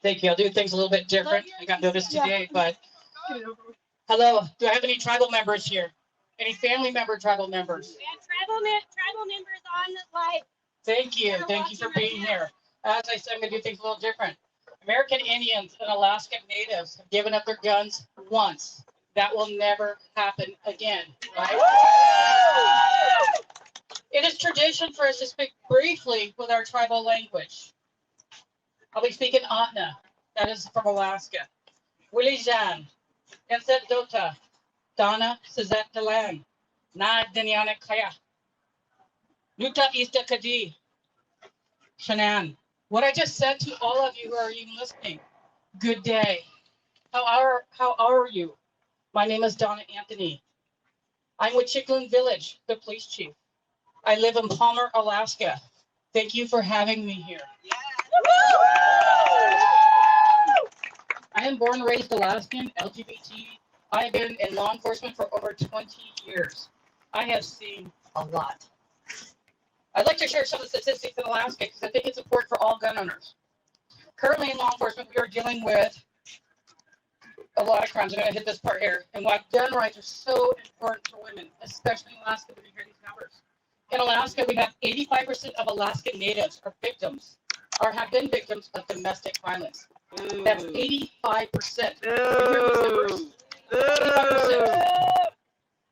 Thank you. I'll do things a little bit different. I got noticed today, but hello. Do I have any tribal members here? Any family member tribal members? We have tribal members on the live. Thank you. Thank you for being here. As I said, I'm going to do things a little different. American Indians and Alaskan Natives have given up their guns once. That will never happen again, right? It is tradition for us to speak briefly with our tribal language. I'll be speaking Atna, that is from Alaska. Willie Jan, Enset Dota, Donna Suzette Delang, Na Dinyana Kaya, Nuta Ista Kadi, Shanann. What I just said to all of you who are even listening, good day. How are you? My name is Donna Anthony. I'm with Chicklin Village, the police chief. I live in Palmer, Alaska. Thank you for having me here. I am born and raised Alaskan, LGBT. I have been in law enforcement for over 20 years. I have seen a lot. I'd like to share some of the statistics in Alaska because I think it's important for all gun owners. Currently in law enforcement, we are dealing with a lot of crimes. I'm going to hit this part here. And why gun rights are so important for women, especially in Alaska, when you hear these numbers. In Alaska, we have 85% of Alaskan Natives are victims or have been victims of domestic violence. That's 85%. You hear these numbers? 85%.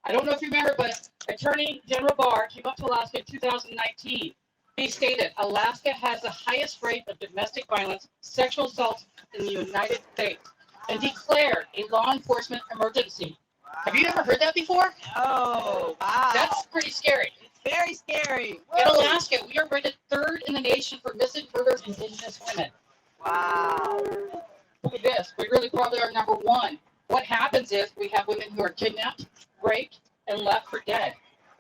I don't know if you remember, but Attorney General Barr came up to Alaska in 2019. He stated, Alaska has the highest rate of domestic violence, sexual assault in the United States, and declared a law enforcement emergency. Have you ever heard that before? Oh, wow. That's pretty scary. It's very scary. In Alaska, we are rated third in the nation for missing murdered Indigenous women. Wow. Look at this. We really probably are number one. What happens is we have women who are kidnapped, raped, and left for dead,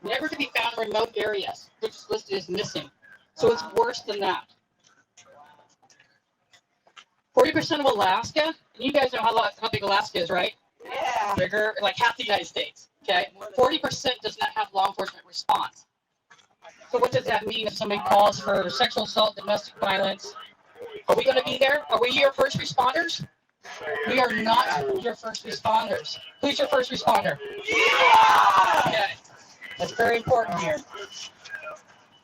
never to be found in remote areas, which is listed as missing. So it's worse than that. 40% of Alaska, and you guys know how big Alaska is, right? Yeah. Bigger, like half the United States. Okay, 40% does not have law enforcement response. So what does that mean if somebody calls for sexual assault, domestic violence? Are we going to be there? Are we your first responders? We are not your first responders. Who's your first responder? Yeah! Okay. That's very important here.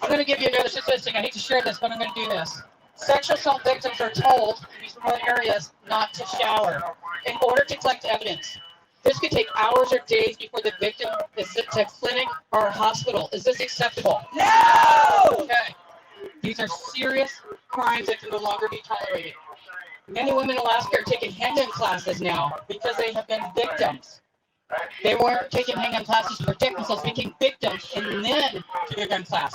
I'm going to give you another statistic. I hate to share this, but I'm going to do this. Sexual assault victims are told in these remote areas not to shower in order to collect evidence. This could take hours or days before the victim is sent to a clinic or a hospital. Is this acceptable? No! Okay. These are serious crimes that can no longer be tolerated. Many women in Alaska are taking handgun classes now because they have been victims. They weren't taking handgun classes to protect themselves, became victims and then took a gun class.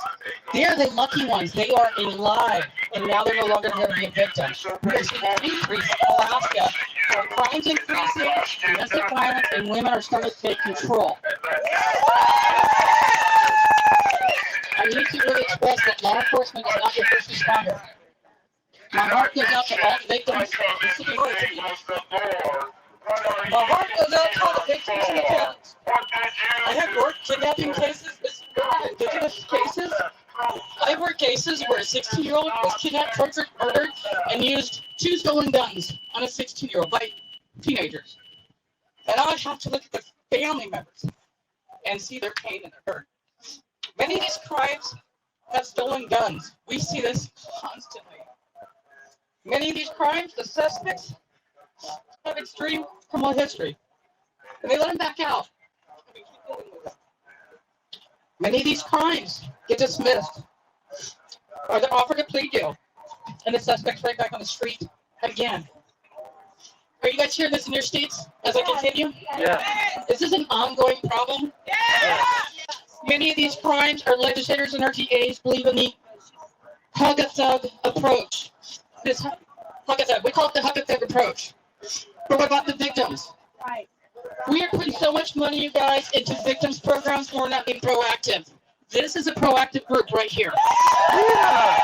They're the lucky ones. They are alive, and now they're no longer going to be a victim. We're seeing an increase in Alaska where crimes increasing, domestic violence, and women are starting to take control. I need to really express that law enforcement is not your first responder. My heart goes out to all the victims. My heart goes out to all the victims and the families. I have worked kidnapping cases, indigenous cases. I've worked cases where a 16-year-old was kidnapped, tortured, murdered, and used 2 stolen guns on a 16-year-old by teenagers. And I have to look at the family members and see their pain and their hurt. Many of these crimes have stolen guns. We see this constantly. Many of these crimes, the suspects have extreme criminal history, and they let them back out. Many of these crimes get dismissed, or they're offered a plea deal, and the suspect's right back on the street again. Are you guys hearing this in your states as I continue? Yeah. Is this an ongoing problem? Yeah. Many of these crimes, our legislators and our TAs believe in the hug-a-thug approach. This hug-a-thug, we call it the hug-a-thug approach. But what about the victims? Right. We are putting so much money, you guys, into victims programs, and we're not being proactive. This is a proactive group right here. Yeah.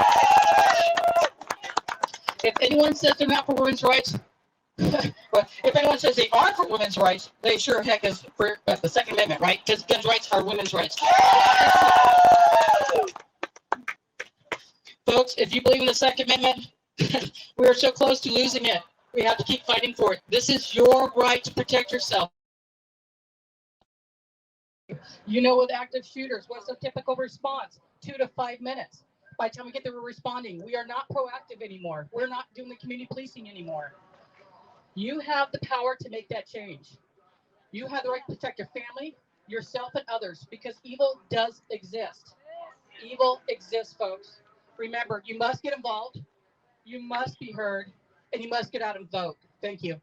If anyone says they're not for women's rights, well, if anyone says they are for women's rights, they sure heck is for the Second Amendment, right? Because gun rights are women's rights. Folks, if you believe in the Second Amendment, We're so close to losing it. We have to keep fighting for it. This is your right to protect yourself. You know, with active shooters, what's the typical response? 2 to 5 minutes. By the time we get there, we're responding. We are not proactive anymore. We're not doing the community policing anymore. You have the power to make that change. You have the right to protect your family, yourself, and others because evil does exist. Evil exists, folks. Remember, you must get involved, you must be heard, and you must get out and vote. Thank you.